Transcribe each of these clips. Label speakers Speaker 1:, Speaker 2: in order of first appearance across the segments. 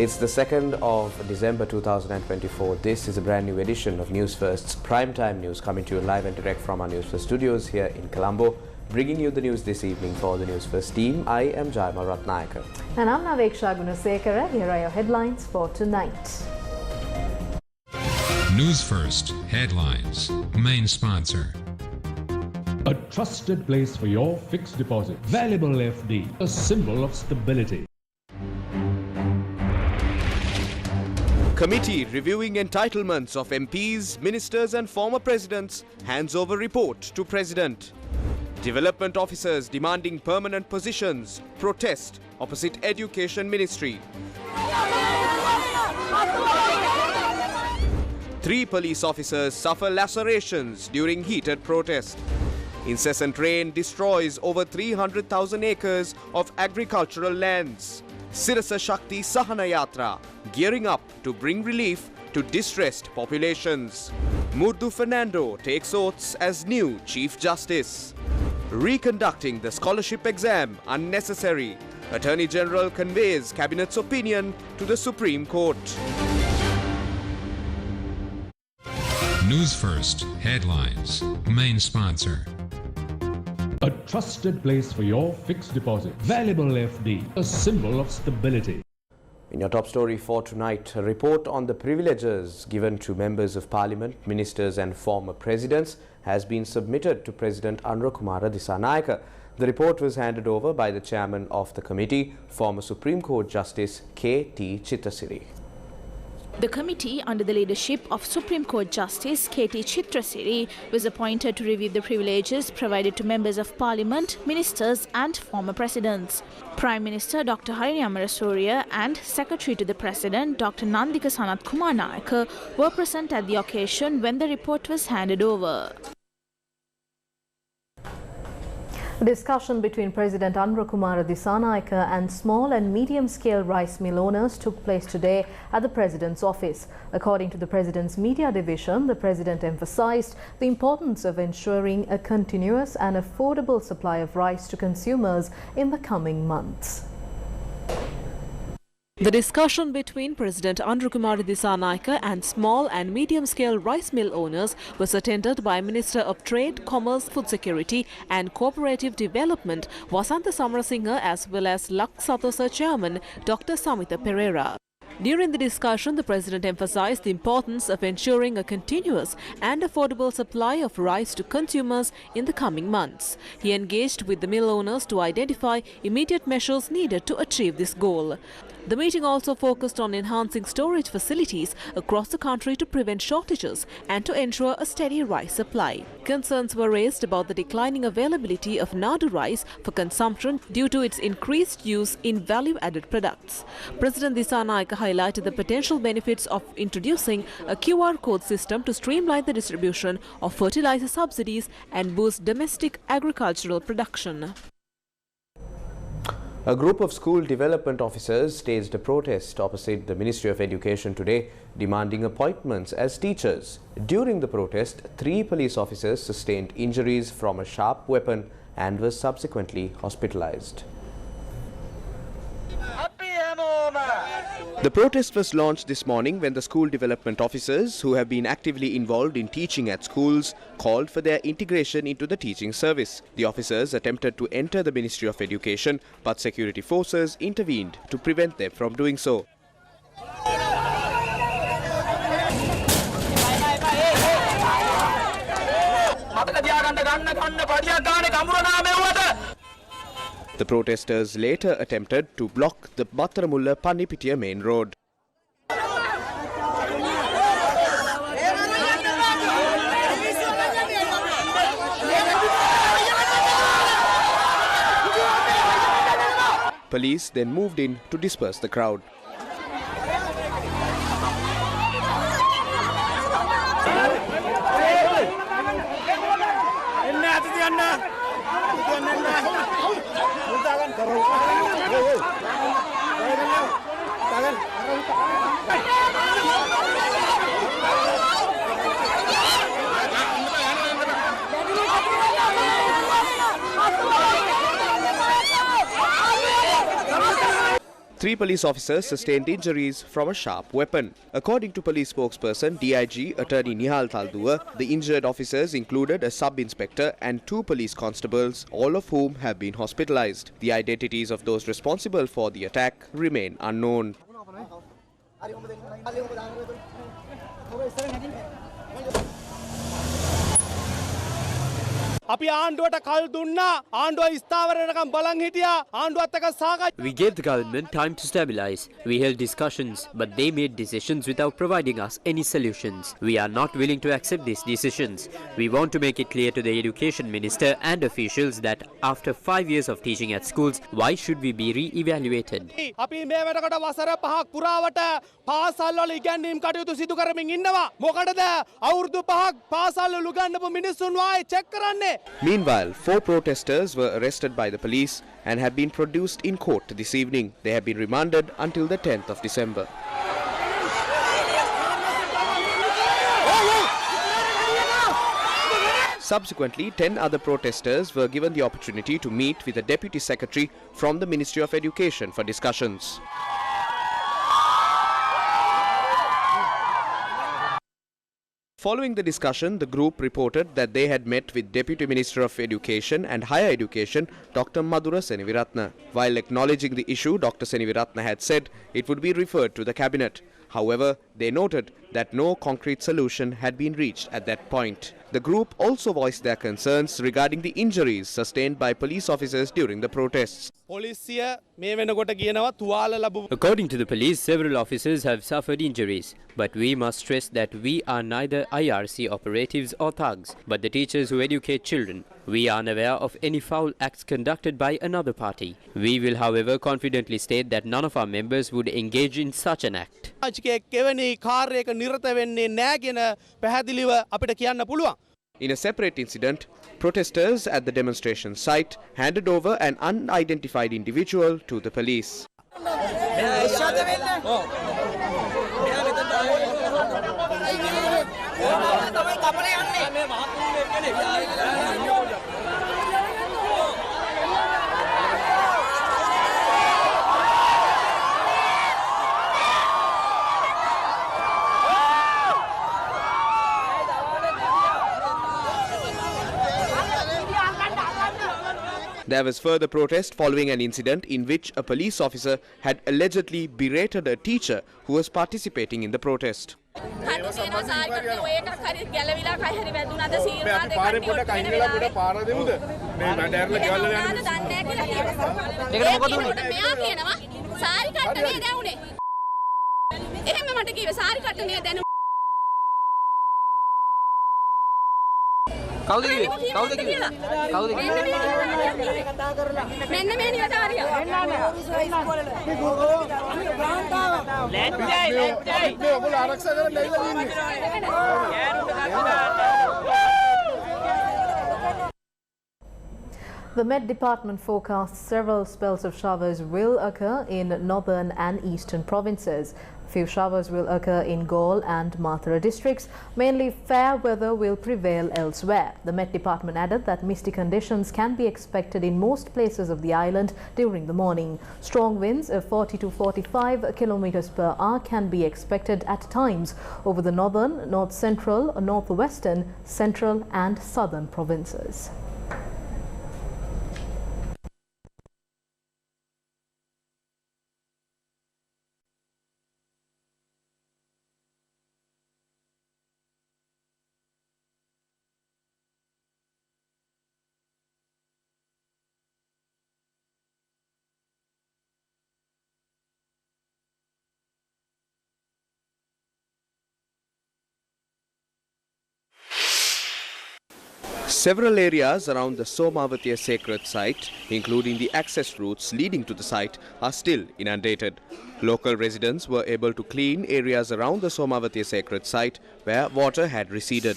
Speaker 1: It's the 2nd of December 2024. This is a brand new edition of Newsfirst's Primetime News, coming to you live and direct from our Newsfirst studios here in Colombo. Bringing you the news this evening for the Newsfirst team, I am Jaima Ratnayaka.
Speaker 2: And I'm Naveksha Gunasekara. Here are your headlines for tonight.
Speaker 3: Newsfirst Headlines. Main sponsor.
Speaker 4: A trusted place for your fixed deposit. Valuable FD, a symbol of stability.
Speaker 1: Committee reviewing entitlements of MPs, ministers and former presidents hands over report to President. Development officers demanding permanent positions protest opposite Education Ministry. 3 police officers suffer lacerations during heated protest. Incessant rain destroys over 300,000 acres of agricultural lands. Sirasa Shakti Sahana Yatra gearing up to bring relief to distressed populations. Murdu Fernando takes oaths as new Chief Justice. Reconducting the scholarship exam unnecessary. Attorney General conveys Cabinet's opinion to the Supreme Court.
Speaker 3: Newsfirst Headlines. Main sponsor.
Speaker 4: A trusted place for your fixed deposit. Valuable FD, a symbol of stability.
Speaker 1: In your top story for tonight, a report on the privileges given to members of Parliament, ministers and former presidents has been submitted to President Anurakumara Dissanayake. The report was handed over by the chairman of the committee, former Supreme Court Justice K.T. Chittasiri.
Speaker 5: The committee, under the leadership of Supreme Court Justice K.T. Chittasiri, was appointed to review the privileges provided to members of Parliament, ministers and former presidents. Prime Minister Dr. Harini Amarasuriya and Secretary to the President Dr. Nandika Sanath Kumar Nayaka were present at the occasion when the report was handed over.
Speaker 2: A discussion between President Anurakumara Dissanayake and small and medium-scale rice mill owners took place today at the President's office. According to the President's media division, the President emphasized the importance of ensuring a continuous and affordable supply of rice to consumers in the coming months.
Speaker 6: The discussion between President Anurakumara Dissanayake and small and medium-scale rice mill owners was attended by Minister of Trade, Commerce, Food Security and Cooperative Development Vasantha Samarasinghe as well as Lak Sathosa Chairman Dr. Samitha Pereira. During the discussion, the President emphasized the importance of ensuring a continuous and affordable supply of rice to consumers in the coming months. He engaged with the mill owners to identify immediate measures needed to achieve this goal. The meeting also focused on enhancing storage facilities across the country to prevent shortages and to ensure a steady rice supply. Concerns were raised about the declining availability of Nadu rice for consumption due to its increased use in value-added products. President Dissanayake highlighted the potential benefits of introducing a QR code system to streamline the distribution of fertilizer subsidies and boost domestic agricultural production.
Speaker 1: A group of school development officers staged a protest opposite the Ministry of Education today, demanding appointments as teachers. During the protest, 3 police officers sustained injuries from a sharp weapon and were subsequently hospitalized. The protest was launched this morning when the school development officers, who have been actively involved in teaching at schools, called for their integration into the teaching service. The officers attempted to enter the Ministry of Education, but security forces intervened to prevent them from doing so. The protesters later attempted to block the Battaramulla Pannipitiya main road. Police then moved in to disperse the crowd. 3 police officers sustained injuries from a sharp weapon. According to police spokesperson DIG Attorney Nihal Taldua, the injured officers included a sub-inspector and 2 police constables, all of whom have been hospitalized. The identities of those responsible for the attack remain unknown.
Speaker 7: We gave
Speaker 8: the government time to stabilize. We held discussions, but they made decisions without providing us any solutions. We are not willing to accept these decisions. We want to make it clear to the education minister and officials that after 5 years of teaching at schools, why should we be re-evaluated?
Speaker 1: Meanwhile, 4 protesters were arrested by the police and have been produced in court this evening. They have been remanded until the 10th of December. Subsequently, 10 other protesters were given the opportunity to meet with the Deputy Secretary from the Ministry of Education for discussions. Following the discussion, the group reported that they had met with Deputy Minister of Education and Higher Education, Dr. Madura Seneviratne. While acknowledging the issue, Dr. Seneviratne had said it would be referred to the Cabinet. However, they noted that no concrete solution had been reached at that point. The group also voiced their concerns regarding the injuries sustained by police officers during the protests.
Speaker 8: According to the police, several officers have suffered injuries. But we must stress that we are neither IRC operatives or thugs, but the teachers who educate children. We are unaware of any foul acts conducted by another party. We will, however, confidently state that none of our members would engage in such an act.
Speaker 1: In a separate incident, protesters at the demonstration site handed over an unidentified individual to the police. There was further protest following an incident in which a police officer had allegedly berated a teacher who was participating in the protest.
Speaker 2: The Met Department forecasts several spells of showers will occur in northern and eastern provinces. Few showers will occur in Galle and Mathura districts. Mainly fair weather will prevail elsewhere. The Met Department added that misty conditions can be expected in most places of the island during the morning. Strong winds of 40 to 45 kilometers per hour can be expected at times over the northern, north central, northwestern, central and southern provinces.
Speaker 1: Several areas around the Somavatiya sacred site, including the access routes leading to the site, are still inundated. Local residents were able to clean areas around the Somavatiya sacred site where water had receded.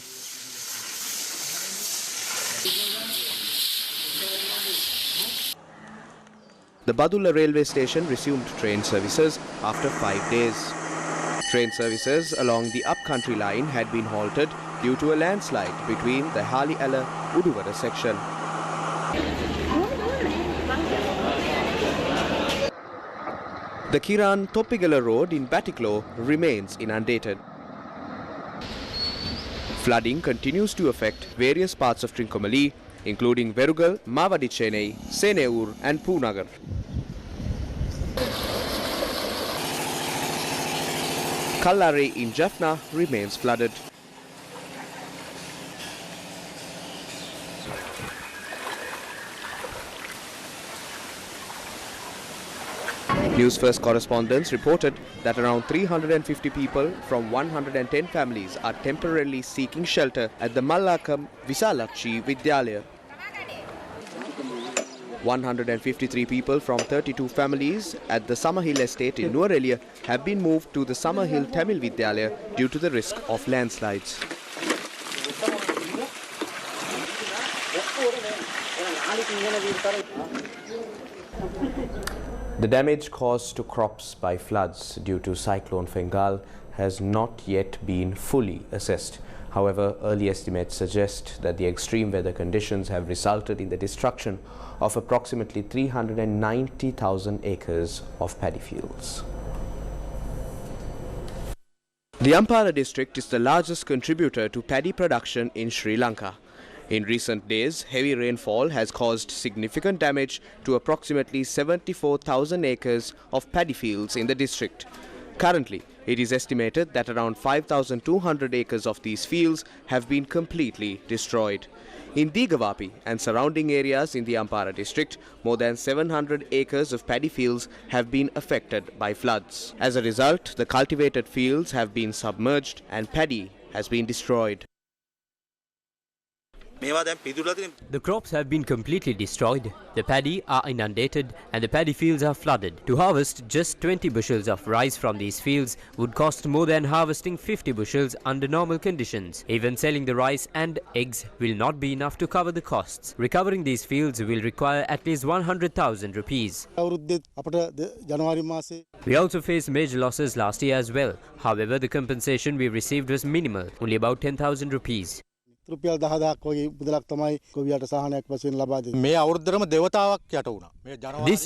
Speaker 1: The Badulla railway station resumed train services after 5 days. Train services along the upcountry line had been halted due to a landslide between the Hali-Ala-Uduvara section. The Kiran-Toppigala road in Batiklo remains inundated. Flooding continues to affect various parts of Trincomalee, including Verugal, Mavadichennai, Seneur and Poonagar. Kallare in Jaffna remains flooded. Newsfirst correspondents reported that around 350 people from 110 families are temporarily seeking shelter at the Mallakam Visalakshi Vidyalaya. 153 people from 32 families at the Summerhill estate in Nuwara have been moved to the Summerhill Tamil Vidyalaya due to the risk of landslides. The damage caused to crops by floods due to Cyclone Fengal has not yet been fully assessed. However, early estimates suggest that the extreme weather conditions have resulted in the destruction of approximately 390,000 acres of paddy fields. The Ampara district is the largest contributor to paddy production in Sri Lanka. In recent days, heavy rainfall has caused significant damage to approximately 74,000 acres of paddy fields in the district. Currently, it is estimated that around 5,200 acres of these fields have been completely destroyed. In Digavapi and surrounding areas in the Ampara district, more than 700 acres of paddy fields have been affected by floods. As a result, the cultivated fields have been submerged and paddy has been destroyed.
Speaker 8: The crops have been completely destroyed, the paddy are inundated and the paddy fields are flooded. To harvest just 20 bushels of rice from these fields would cost more than harvesting 50 bushels under normal conditions. Even selling the rice and eggs will not be enough to cover the costs. Recovering these fields will require at least 100,000 rupees. We also faced major losses last year as well. However, the compensation we received was minimal, only about 10,000 rupees. This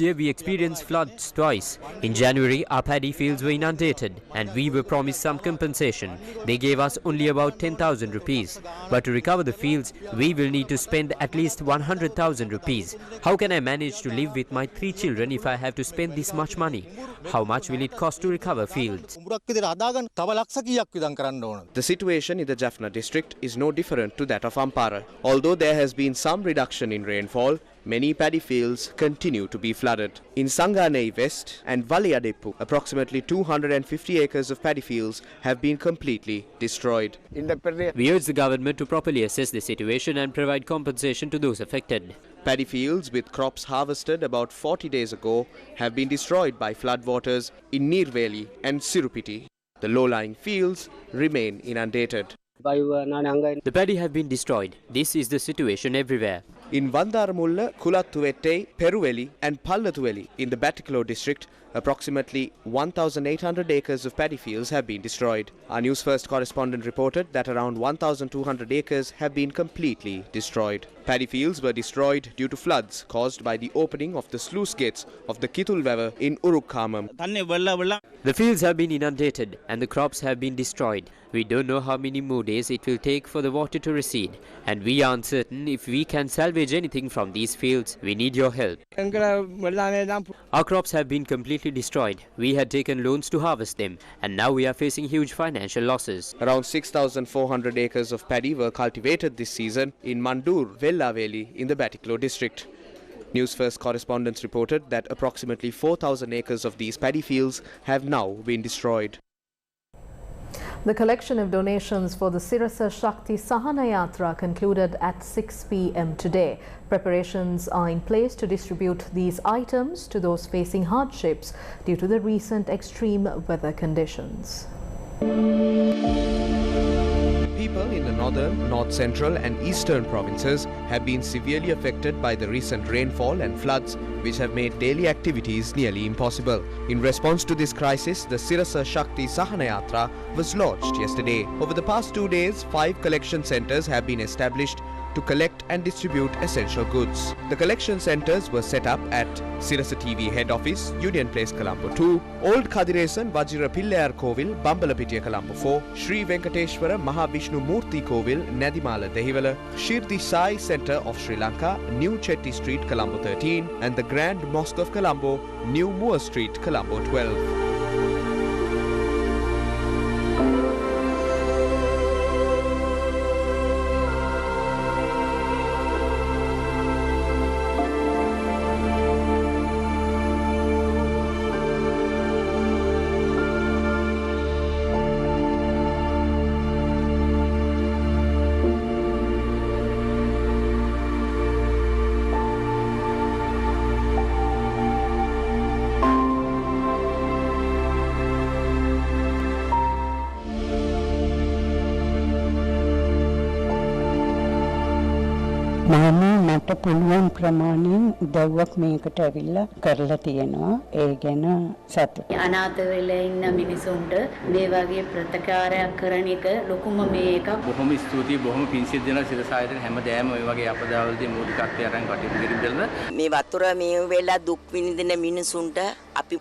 Speaker 8: year we experienced floods twice. In January, our paddy fields were inundated and we were promised some compensation. They gave us only about 10,000 rupees. But to recover the fields, we will need to spend at least 100,000 rupees. How can I manage to live with my 3 children if I have to spend this much money? How much will it cost to recover fields?
Speaker 1: The situation in the Jaffna district is no different to that of Ampara. Although there has been some reduction in rainfall, many paddy fields continue to be flooded. In Sanganei West and Valiyadepu, approximately 250 acres of paddy fields have been completely destroyed.
Speaker 8: We urge the government to properly assess the situation and provide compensation to those affected.
Speaker 1: Paddy fields with crops harvested about 40 days ago have been destroyed by floodwaters in Nirveli and Sirupiti. The low-lying fields remain inundated.
Speaker 8: The paddy have been destroyed. This is the situation everywhere.
Speaker 1: In Vandaramulla, Kulattuvettei, Peruveli and Pallatuveli in the Batiklo district, approximately 1,800 acres of paddy fields have been destroyed. Our Newsfirst correspondent reported that around 1,200 acres have been completely destroyed. Paddy fields were destroyed due to floods caused by the opening of the sluice gates of the Kitulwever in Urukkamam.
Speaker 8: The fields have been inundated and the crops have been destroyed. We don't know how many more days it will take for the water to recede, and we are uncertain if we can salvage anything from these fields. We need your help. Our crops have been completely destroyed. We had taken loans to harvest them, and now we are facing huge financial losses.
Speaker 1: Around 6,400 acres of paddy were cultivated this season in Mandur, Vellaveli in the Batiklo district. Newsfirst correspondents reported that approximately 4,000 acres of these paddy fields have now been destroyed.
Speaker 2: The collection of donations for the Sirasa Shakti Sahana Yatra concluded at 6 p.m. today. Preparations are in place to distribute these items to those facing hardships due to the recent extreme weather conditions.
Speaker 1: People in the northern, north central and eastern provinces have been severely affected by the recent rainfall and floods, which have made daily activities nearly impossible. In response to this crisis, the Sirasa Shakti Sahana Yatra was launched yesterday. Over the past 2 days, 5 collection centres have been established to collect and distribute essential goods. The collection centres were set up at Sirasa TV head office, Union Place, Colombo 2, Old Kadiresan Vajira Pillayar Kovil, Bambalapitiya, Colombo 4, Sri Venkateshwara Mahavishnu Murthy Kovil, Nadimala Dehiwala, Shirdi Sai Centre of Sri Lanka, New Chetty Street, Colombo 13, and the Grand Mosque of Colombo, New Moor Street, Colombo 12.
Speaker 7: මට පුළුවන් ප්‍රමාණයෙන් උදව්වක් මේකට ඇවිල්ලා කරලා තියෙනවා. ඒ ගැන සතුටුයි.
Speaker 9: අනාථ වෙලා ඉන්න මිනිසුන්ට මේ වගේ ප්‍රතිකාරයක් කරන එක ලොකුම මේ එකක්.
Speaker 10: බොහොම ස්තුතියි බොහොම පිංසිත දෙනවා සිරසායතන හැමදාම මේ වගේ අපදාවලදී මූලිකත්වය අරන් කටයුතු කිරීම.
Speaker 11: මේ වතුර මේ වෙලා දුක් විඳින මිනිසුන්ට අපි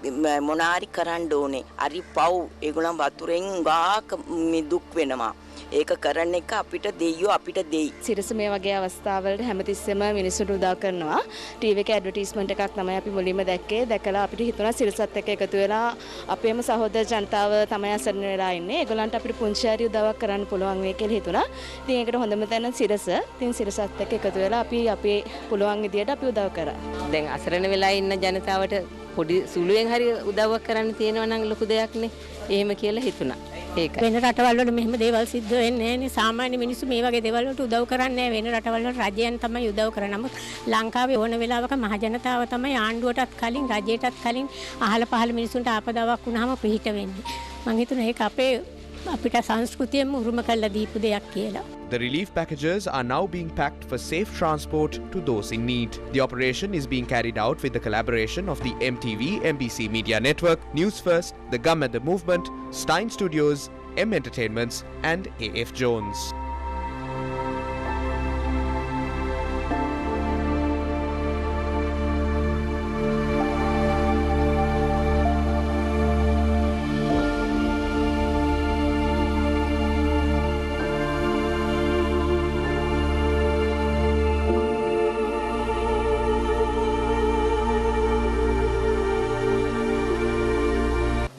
Speaker 11: මොනාරි කරන්න ඕනේ. හරි පව් ඒගොල්ලන් වතුරෙන් ගාක මේ දුක් වෙනවා. ඒක කරන්න එක අපිට දෙයියෝ අපිට දෙයි.
Speaker 12: සිරස මේ වගේ අවස්ථාවලට හැමතිස්සෙම මිනිස්සුන්ට උදව් කරනවා. ටීවී එකේ ඇඩ්වර්ටයිස්මන්ට් එකක් තමයි අපි මුලින්ම දැක්කේ. දැකලා අපිට හිතුණා සිරසත් එක්ක එකතු වෙලා අපේම සහෝදර ජනතාව තමයි අසරණ වෙලා ඉන්නේ. ඒගොල්ලන්ට අපිට පුංචි හරි උදව්වක් කරන්න පුළුවන් වෙයි කියලා හිතුණා. ඉතින් ඒකට හොඳම තැන සිරස. ඉතින් සිරසත් එක්ක එකතු වෙලා අපි අපේ පුළුවන් විදියට අපි උදව් කරා.
Speaker 13: දැන් අසරණ වෙලා ඉන්න ජනතාවට පොඩි සුළුවෙන් හරි උදව්වක් කරන්න තියෙනවා නම් ලොකු දෙයක්නේ. එහෙම කියලා හිතුණා.
Speaker 14: වෙන රටවල් වල මෙහෙම දේවල් සිද්ධ වෙන්නේ නැහැ නේ. සාමාන්‍ය මිනිස්සු මේ වගේ දේවල් වලට උදව් කරන්නේ නැහැ. වෙන රටවල් වල රජයන් තමයි උදව් කරන්නේ. නමුත් ලංකාවේ ඕන වෙලාවක මහ ජනතාව තමයි ආණ්ඩුවටත් කලින් රජයටත් කලින් අහල පහල මිනිස්සුන්ට ආපදාවක් වුණාම පිහිට වෙන්නේ. මම හිතුණා ඒක අපිට සංස්කෘතියෙම උරුම කරලා දීපු දෙයක් කියලා.
Speaker 1: The relief packages are now being packed for safe transport to those in need. The operation is being carried out with the collaboration of the MTV, MBC Media Network, Newsfirst, the Gum and the Movement, Stein Studios, M Entertainments and AF Jones.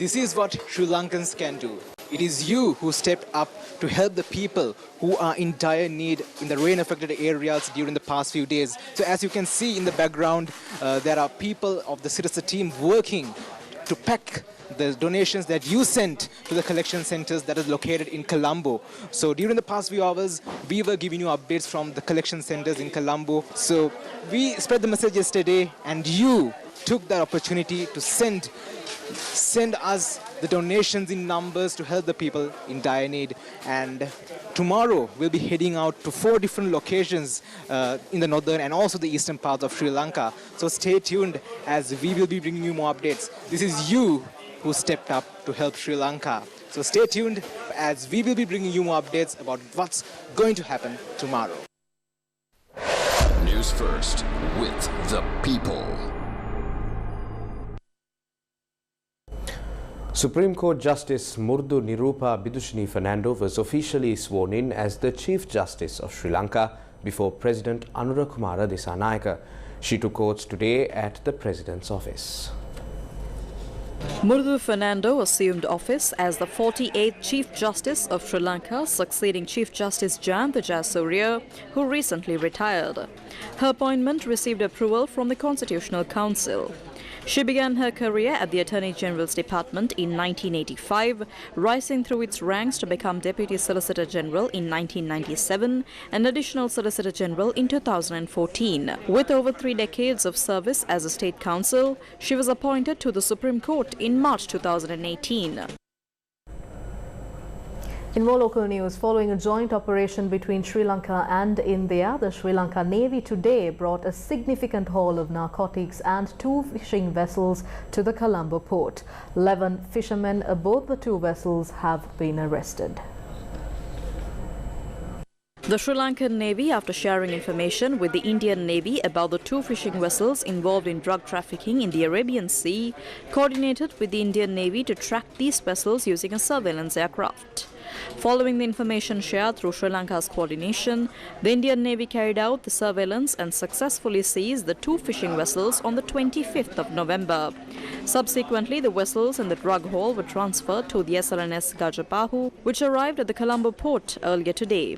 Speaker 15: This is what Sri Lankans can do. It is you who stepped up to help the people who are in dire need in the rain-affected areas during the past few days. So as you can see in the background, there are people of the Sirasa team working to pack the donations that you sent to the collection centers that is located in Colombo. So during the past few hours, we were giving you updates from the collection centers in Colombo. So we spread the message yesterday and you took that opportunity to send us the donations in numbers to help the people in dire need. And tomorrow we'll be heading out to 4 different locations in the northern and also the eastern parts of Sri Lanka. So stay tuned as we will be bringing you more updates. This is you who stepped up to help Sri Lanka. So stay tuned as we will be bringing you more updates about what's going to happen tomorrow.
Speaker 16: News First with the people.
Speaker 1: Supreme Court Justice Murdu Nirupa Bidushini Fernando was officially sworn in as the Chief Justice of Sri Lanka before President Anurakumara Dissanayake. She took oath today at the President's office.
Speaker 17: Murdu Fernando assumed office as the 48th Chief Justice of Sri Lanka, succeeding Chief Justice Jayantha Jayasuriya, who recently retired. Her appointment received approval from the Constitutional Council. She began her career at the Attorney General's Department in 1985, rising through its ranks to become Deputy Solicitor General in 1997 and Additional Solicitor General in 2014. With over 3 decades of service as a State Counsel, she was appointed to the Supreme Court in March 2018.
Speaker 2: In more local news, following a joint operation between Sri Lanka and India, the Sri Lanka Navy today brought a significant haul of narcotics and 2 fishing vessels to the Colombo port. 11 fishermen aboard the 2 vessels have been arrested.
Speaker 17: The Sri Lankan Navy, after sharing information with the Indian Navy about the 2 fishing vessels involved in drug trafficking in the Arabian Sea, coordinated with the Indian Navy to track these vessels using a surveillance aircraft. Following the information shared through Sri Lanka's coordination, the Indian Navy carried out the surveillance and successfully seized the 2 fishing vessels on the 25th of November. Subsequently, the vessels and the drug haul were transferred to the SLNS Gajapahu, which arrived at the Colombo port earlier today.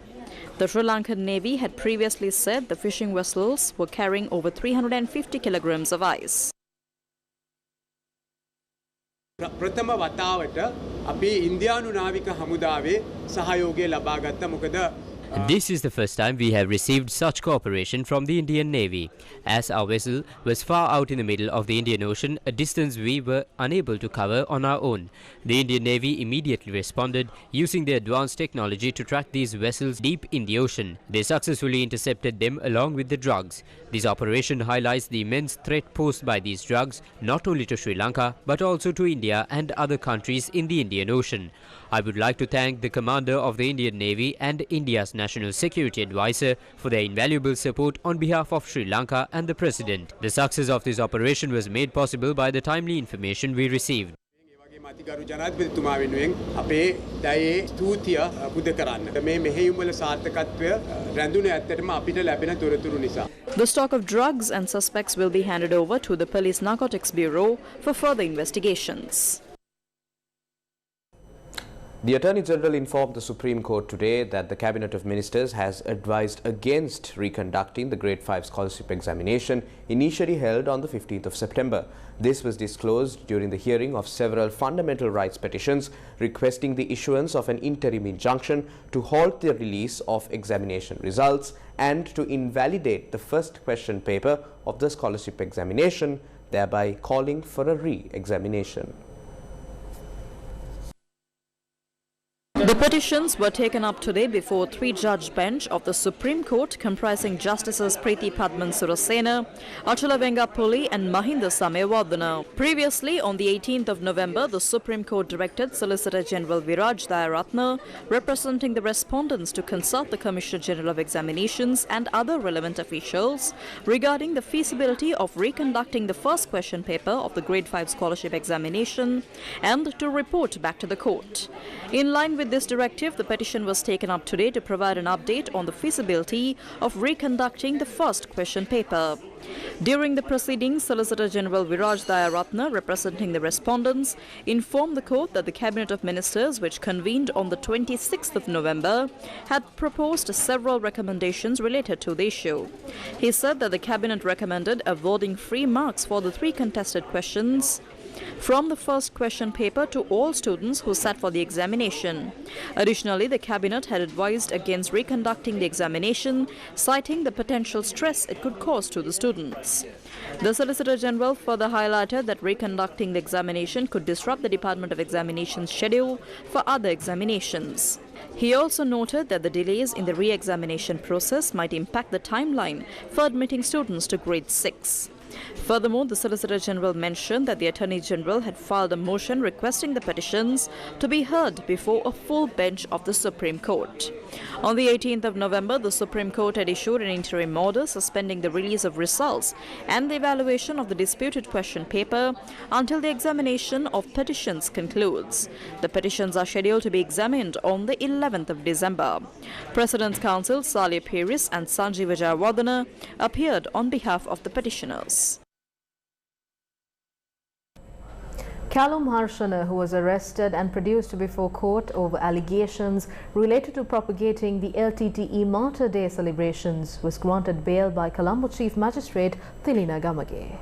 Speaker 17: The Sri Lankan Navy had previously said the fishing vessels were carrying over 350 kilograms of ice.
Speaker 18: ප්‍රථම වතාවට අපි ඉන්දියානු නාවික හමුදාවේ සහයෝගය ලබා ගත්ත මොකද
Speaker 8: This is the first time we have received such cooperation from the Indian Navy, as our vessel was far out in the middle of the Indian Ocean, a distance we were unable to cover on our own. The Indian Navy immediately responded, using their advanced technology to track these vessels deep in the ocean. They successfully intercepted them along with the drugs. This operation highlights the immense threat posed by these drugs, not only to Sri Lanka, but also to India and other countries in the Indian Ocean. I would like to thank the Commander of the Indian Navy and India's National Security Advisor for their invaluable support on behalf of Sri Lanka and the President. The success of this operation was made possible by the timely information we received.
Speaker 18: මතිගරු ජනාධිපතිතුමා වෙනුවෙන් අපේ දයේ ස්තුතිය පුද කරන්න. මේ මෙහෙයුම් වල සාර්ථකත්වය රැඳුනේ ඇත්තටම අපිට ලැබෙන තොරතුරු නිසා.
Speaker 17: The stock of drugs and suspects will be handed over to the Police Narcotics Bureau for further investigations.
Speaker 1: The Attorney General informed the Supreme Court today that the Cabinet of Ministers has advised against reconducting the Grade 5 scholarship examination initially held on the 15th of September. This was disclosed during the hearing of several fundamental rights petitions requesting the issuance of an interim injunction to halt the release of examination results and to invalidate the first question paper of the scholarship examination, thereby calling for a re-examination.
Speaker 17: The petitions were taken up today before a 3-judge bench of the Supreme Court comprising Justices Preeti Padman Surasena, Achula Vengapulli and Mahinda Samewardana. Previously, on the 18th of November, the Supreme Court directed Solicitor General Viraj Dayaratna, representing the respondents, to consult the Commissioner General of Examinations and other relevant officials regarding the feasibility of reconducting the first question paper of the Grade 5 scholarship examination and to report back to the court. In line with this directive, the petition was taken up today to provide an update on the feasibility of reconducting the first question paper. During the proceedings, Solicitor General Viraj Dayaratna, representing the respondents, informed the court that the Cabinet of Ministers, which convened on the 26th of November, had proposed several recommendations related to the issue. He said that the Cabinet recommended awarding free marks for the 3 contested questions from the first question paper to all students who sat for the examination. Additionally, the Cabinet had advised against reconducting the examination, citing the potential stress it could cause to the students. The Solicitor General further highlighted that reconducting the examination could disrupt the Department of Examinations schedule for other examinations. He also noted that the delays in the re-examination process might impact the timeline for admitting students to Grade 6. Furthermore, the Solicitor General mentioned that the Attorney General had filed a motion requesting the petitions to be heard before a full bench of the Supreme Court. On the 18th of November, the Supreme Court had issued an interim order suspending the release of results and the evaluation of the disputed question paper until the examination of petitions concludes. The petitions are scheduled to be examined on the 11th of December. President's Counsel Salih Piris and Sanjeev Jayawardena appeared on behalf of the petitioners.
Speaker 2: Callum Harshana, who was arrested and produced before court over allegations related to propagating the LTTE Martyr Day celebrations, was granted bail by Colombo Chief Magistrate Thilina Gamage.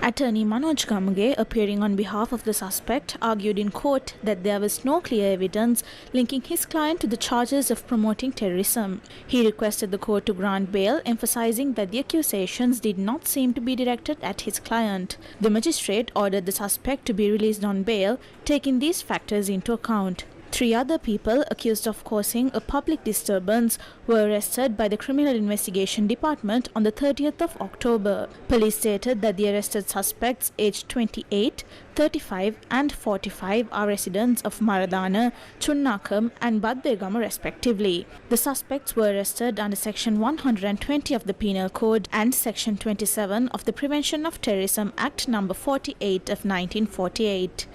Speaker 5: Attorney Manoj Gamage, appearing on behalf of the suspect, argued in court that there was no clear evidence linking his client to the charges of promoting terrorism. He requested the court to grant bail, emphasizing that the accusations did not seem to be directed at his client. The magistrate ordered the suspect to be released on bail, taking these factors into account. 3 other people accused of causing a public disturbance were arrested by the Criminal Investigation Department on the 30th of October. Police stated that the arrested suspects, aged 28, 35 and 45 are residents of Maradana, Chunnakam and Baddegama respectively. The suspects were arrested under Section 120 of the Penal Code and Section 27 of the Prevention of Terrorism Act No. 48 of 1948.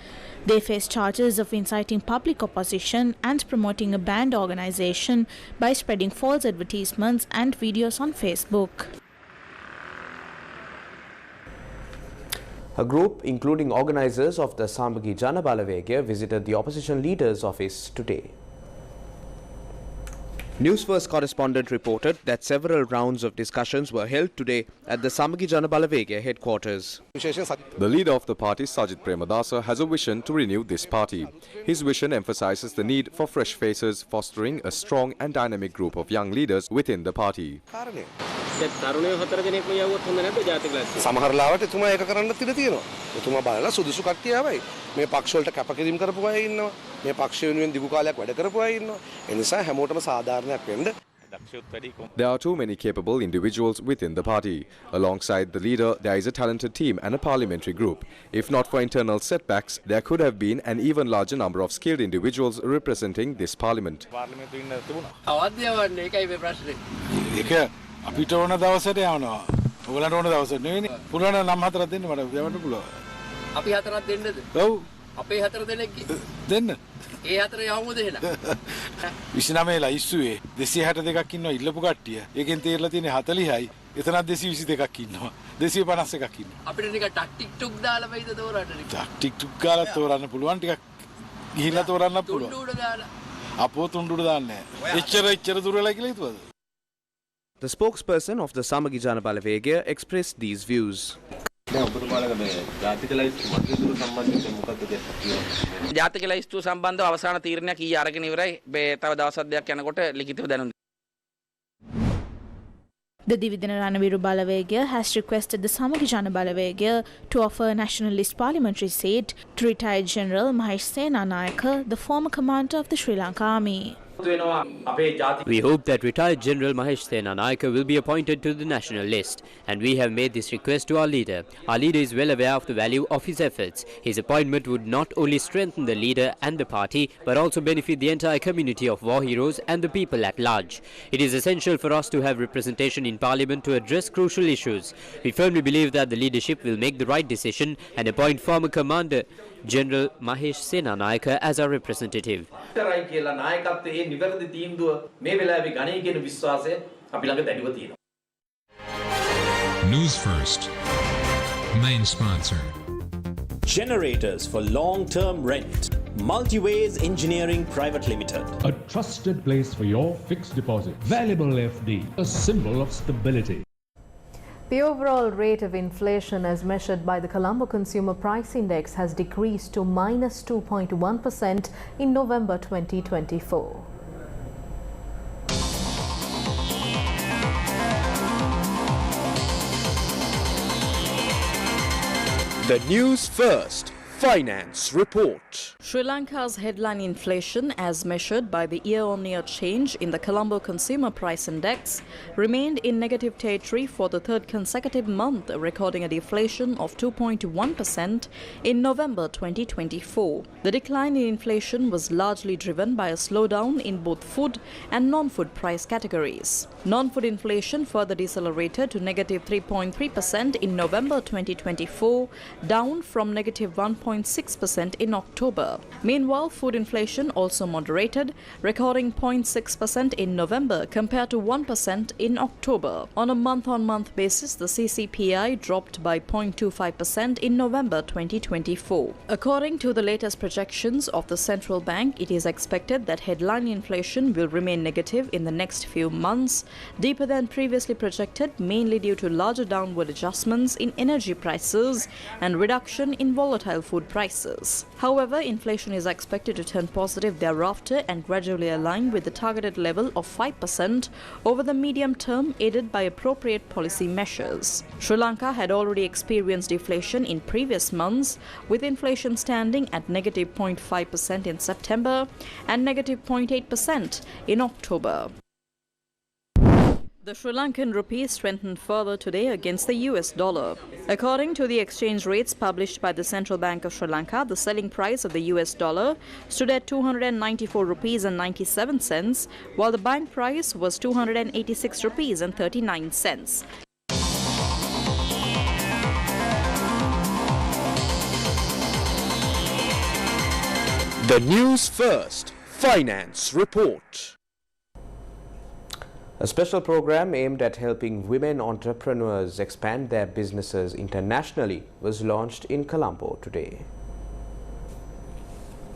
Speaker 5: They face charges of inciting public opposition and promoting a banned organization by spreading false advertisements and videos on Facebook.
Speaker 1: A group, including organizers of the Samagi Jana Balavegaya, visited the opposition leader's office today. Newsfirst correspondent reported that several rounds of discussions were held today at the Samagi Jana Balavegaya headquarters.
Speaker 19: The leader of the party, Sajid Premadasa, has a vision to renew this party. His vision emphasizes the need for fresh faces, fostering a strong and dynamic group of young leaders within the party.
Speaker 20: සමහර ලාවට එතුමා ඒක කරන්නත් ඉඩ තියෙනවා. එතුමා බලලා සුදුසු කට්ටිය ආවයි. මේ පක්ෂ වලට කැපකිරීම කරපු අය ඉන්නවා. මේ පක්ෂ වෙනුවෙන් දිගු කාලයක් වැඩ කරපු අය ඉන්නවා. ඒ නිසා හැමෝටම සාධාරණයක් වෙන්න.
Speaker 19: There are too many capable individuals within the party. Alongside the leader, there is a talented team and a parliamentary group. If not for internal setbacks, there could have been an even larger number of skilled individuals representing this parliament.
Speaker 21: අපිට ඕන දවසට යවනවා. ඔයගලන්ට ඕන දවසට නෙවෙයි. පුරාණ නම් හතරක් දෙන්න මට යවන්න පුළුවන්.
Speaker 10: අපි හතරක් දෙන්නද?
Speaker 21: ඔව්.
Speaker 10: අපේ හතර දෙනෙක්
Speaker 21: දෙන්න.
Speaker 10: ඒ හතර යවමුද එහෙනම්?
Speaker 21: 29 ලයිස්තුවේ 262ක් ඉන්නවා ඉල්ලපු කට්ටිය. ඒකෙන් තේරලා තියෙන්නේ 40යි. එතනත් 222ක් ඉන්නවා. 251ක් ඉන්නවා.
Speaker 10: අපිට නිකන් ටක්ටික් ටුක් දාලා වෙයිද තෝරන්න?
Speaker 21: ටක්ටික් ටුක් ගාලා තෝරන්න පුළුවන් ටිකක් ගිහිල්ලා තෝරන්න පුළුවන්.
Speaker 10: තුන්ඩුඩ දාලා.
Speaker 21: අපෝ තුන්ඩුඩ දාන්නේ නැහැ. එච්චර දුර වෙලා කියලා හිතුවද?
Speaker 1: The spokesperson of the Samagi Jana Balavegaya expressed these views.
Speaker 10: ජාතික ලයිස්තුව සම්බන්ධව අවසාන තීරණයක් ඊයේ අරගෙන ඉවරයි. තව දවස් දෙකක් යනකොට ලිඛිතව දැනුම්.
Speaker 5: The Dividend Ranaviru Balavegaya has requested the Samagi Jana Balavegaya to offer a nationalist parliamentary seat to retired General Mahesh Senanayake, the former commander of the Sri Lanka Army.
Speaker 8: We hope that retired General Mahesh Senanayake will be appointed to the national list, and we have made this request to our leader. Our leader is well aware of the value of his efforts. His appointment would not only strengthen the leader and the party, but also benefit the entire community of war heroes and the people at large. It is essential for us to have representation in Parliament to address crucial issues. We firmly believe that the leadership will make the right decision and appoint former Commander General Mahesh Senanayake as our representative.
Speaker 3: Newsfirst, main sponsor.
Speaker 22: Generators for long-term rent. Multiways Engineering Private Limited.
Speaker 4: A trusted place for your fixed deposit. Valuable FD, a symbol of stability.
Speaker 2: The overall rate of inflation as measured by the Colombo Consumer Price Index has decreased to minus 2.1% in November 2024.
Speaker 1: The Newsfirst Finance Report.
Speaker 17: Sri Lanka's headline inflation, as measured by the year-on-year change in the Colombo Consumer Price Index, remained in negative territory for the third consecutive month, recording a deflation of 2.1% in November 2024. The decline in inflation was largely driven by a slowdown in both food and non-food price categories. Non-food inflation further decelerated to negative 3.3% in November 2024, down from negative 1.6% in October. Meanwhile, food inflation also moderated, recording 0.6% in November compared to 1% in October. On a month-on-month basis, the CCPI dropped by 0.25% in November 2024. According to the latest projections of the central bank, it is expected that headline inflation will remain negative in the next few months, deeper than previously projected, mainly due to larger downward adjustments in energy prices and reduction in volatile food prices. However, inflation is expected to turn positive thereafter and gradually align with the targeted level of 5% over the medium term, aided by appropriate policy measures. Sri Lanka had already experienced deflation in previous months, with inflation standing at negative 0.5% in September and negative 0.8% in October. The Sri Lankan rupee strengthened further today against the US dollar. According to the exchange rates published by the Central Bank of Sri Lanka, the selling price of the US dollar stood at 294 rupees and 97 cents, while the bank price was 286 rupees and 39 cents.
Speaker 1: The Newsfirst Finance Report. A special program aimed at helping women entrepreneurs expand their businesses internationally was launched in Colombo today.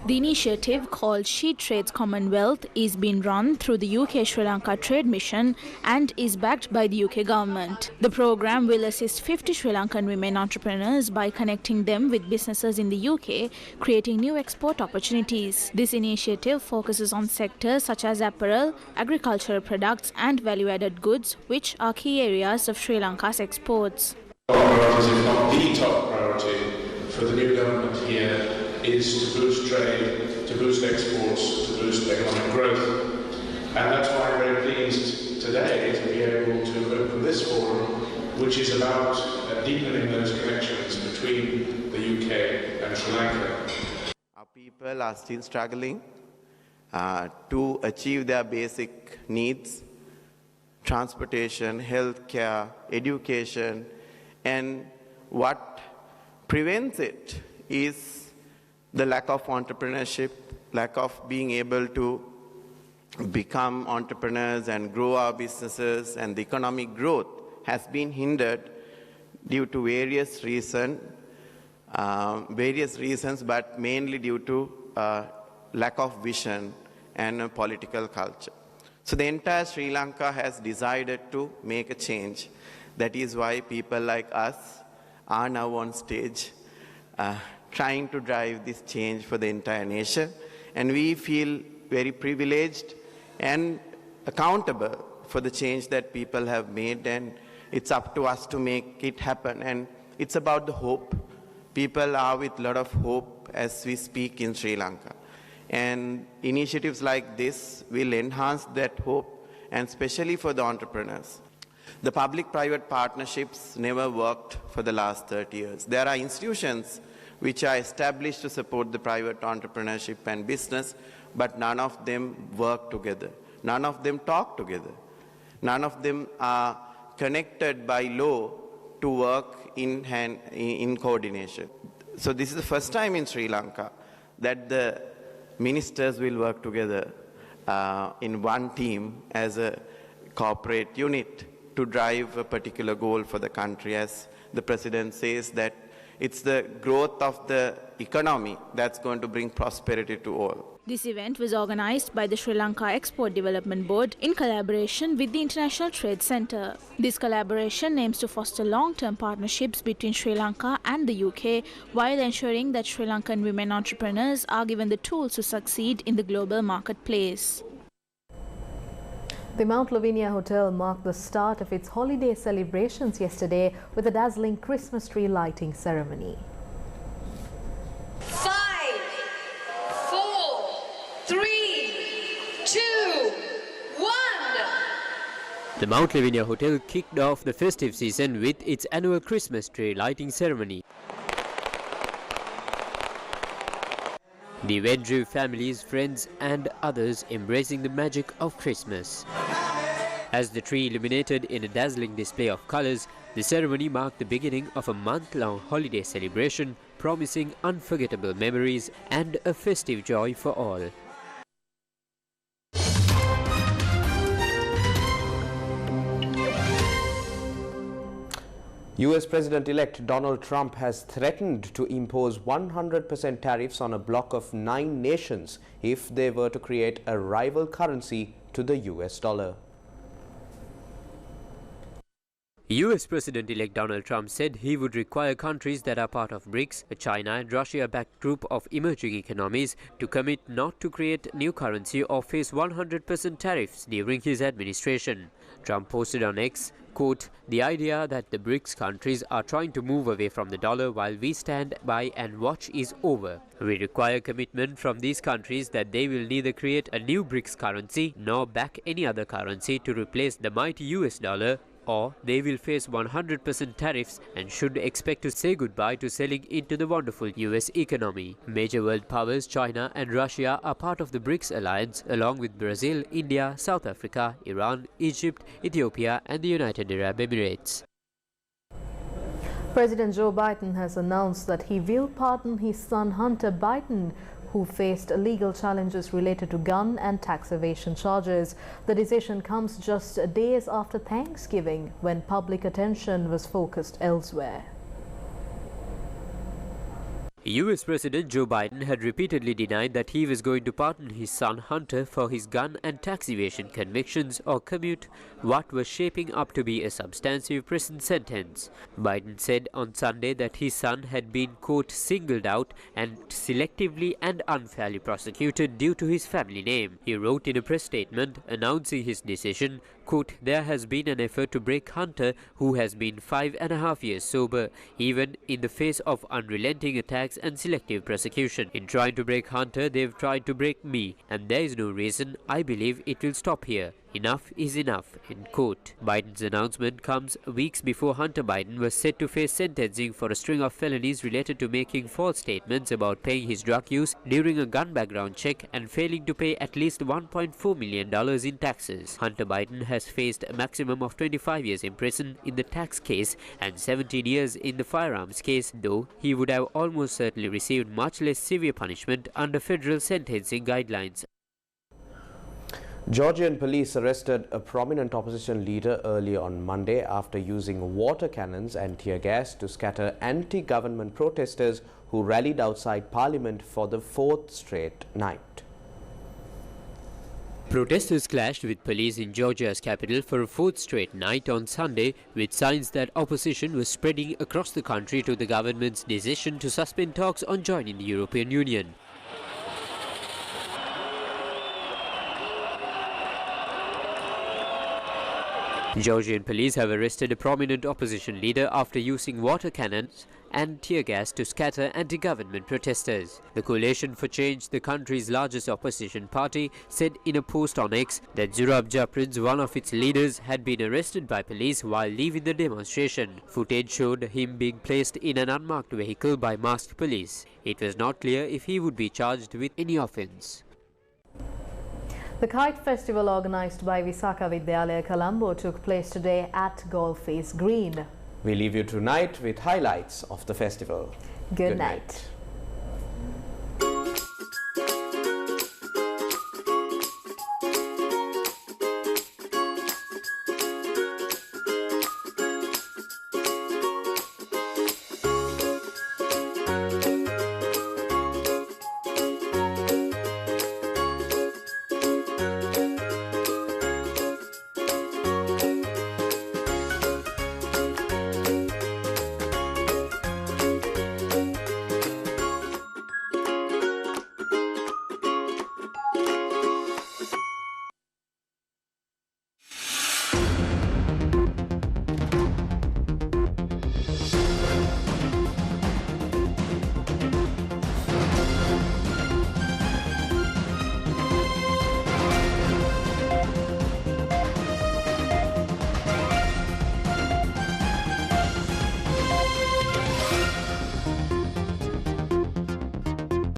Speaker 5: The initiative, called She Trades Commonwealth, is being run through the UK-Sri Lanka Trade Mission and is backed by the UK government. The program will assist 50 Sri Lankan women entrepreneurs by connecting them with businesses in the UK, creating new export opportunities. This initiative focuses on sectors such as apparel, agricultural products and value-added goods, which are key areas of Sri Lanka's exports.
Speaker 6: Top priority, if not the top priority for the new government here, is to boost trade, to boost exports, to boost economic growth. And that's why I'm very pleased today to be able to open this forum, which is about deepening those connections between the UK and Sri Lanka.
Speaker 7: Our people are still struggling to achieve their basic needs: transportation, healthcare, education, and what prevents it is the lack of entrepreneurship, lack of being able to become entrepreneurs and grow our businesses, and the economic growth has been hindered due to various reasons, but mainly due to lack of vision and political culture. So the entire Sri Lanka has decided to make a change. That is why people like us are now on stage trying to drive this change for the entire nation. And we feel very privileged and accountable for the change that people have made, and it's up to us to make it happen. And it's about the hope. People are with a lot of hope as we speak in Sri Lanka. And initiatives like this will enhance that hope, and especially for the entrepreneurs. The public-private partnerships never worked for the last 30 years. There are institutions which are established to support the private entrepreneurship and business, but none of them work together. None of them talk together. None of them are connected by law to work in coordination. So this is the first time in Sri Lanka that the ministers will work together in one team as a corporate unit to drive a particular goal for the country. As the President says, that it's the growth of the economy that's going to bring prosperity to all.
Speaker 5: This event was organized by the Sri Lanka Export Development Board in collaboration with the International Trade Centre. This collaboration aims to foster long-term partnerships between Sri Lanka and the UK while ensuring that Sri Lankan women entrepreneurs are given the tools to succeed in the global marketplace.
Speaker 2: The Mount Lavinia Hotel marked the start of its holiday celebrations yesterday with a dazzling Christmas tree lighting ceremony.
Speaker 23: 5, 4, 3, 2, 1.
Speaker 8: The Mount Lavinia Hotel kicked off the festive season with its annual Christmas tree lighting ceremony. The event drew families, friends and others embracing the magic of Christmas. As the tree illuminated in a dazzling display of colours, the ceremony marked the beginning of a month-long holiday celebration, promising unforgettable memories and a festive joy for all.
Speaker 1: US President-elect Donald Trump has threatened to impose 100% tariffs on a bloc of 9 nations if they were to create a rival currency to the US dollar.
Speaker 8: US President-elect Donald Trump said he would require countries that are part of BRICS, a China and Russia-backed group of emerging economies, to commit not to create new currency or face 100% tariffs during his administration. Trump posted on X, quote, "The idea that the BRICS countries are trying to move away from the dollar while we stand by and watch is over. We require commitment from these countries that they will neither create a new BRICS currency nor back any other currency to replace the mighty US dollar, or they will face 100% tariffs and should expect to say goodbye to selling into the wonderful US economy." Major world powers China and Russia are part of the BRICS alliance, along with Brazil, India, South Africa, Iran, Egypt, Ethiopia and the United Arab Emirates.
Speaker 2: President Joe Biden has announced that he will pardon his son Hunter Biden, who faced legal challenges related to gun and tax evasion charges. The decision comes just days after Thanksgiving, when public attention was focused elsewhere.
Speaker 8: US President Joe Biden had repeatedly denied that he was going to pardon his son Hunter for his gun and tax evasion convictions or commute what was shaping up to be a substantive prison sentence. Biden said on Sunday that his son had been, quote, "singled out and selectively and unfairly prosecuted due to his family name." He wrote in a press statement announcing his decision, quote, "There has been an effort to break Hunter, who has been 5.5 years sober, even in the face of unrelenting attacks and selective prosecution. In trying to break Hunter, they've tried to break me, and there is no reason I believe it will stop here. Enough is enough," end quote. Biden's announcement comes weeks before Hunter Biden was set to face sentencing for a string of felonies related to making false statements about paying his drug use during a gun background check and failing to pay at least $1.4 million in taxes. Hunter Biden has faced a maximum of 25 years in prison in the tax case and 17 years in the firearms case, though he would have almost certainly received much less severe punishment under federal sentencing guidelines.
Speaker 1: Georgian police arrested a prominent opposition leader early on Monday after using water cannons and tear gas to scatter anti-government protesters who rallied outside parliament for the fourth straight night.
Speaker 8: Protesters clashed with police in Georgia's capital for a fourth straight night on Sunday, with signs that opposition was spreading across the country to the government's decision to suspend talks on joining the European Union. Georgian police have arrested a prominent opposition leader after using water cannons and tear gas to scatter anti-government protesters. The Coalition for Change, the country's largest opposition party, said in a post on X that Zurab Japrin's, one of its leaders, had been arrested by police while leaving the demonstration. Footage showed him being placed in an unmarked vehicle by masked police. It was not clear if he would be charged with any offence.
Speaker 2: The Kite Festival organised by Visakha Vidyalaya Colombo took place today at Golface Green.
Speaker 1: We leave you tonight with highlights of the festival.
Speaker 2: Good night.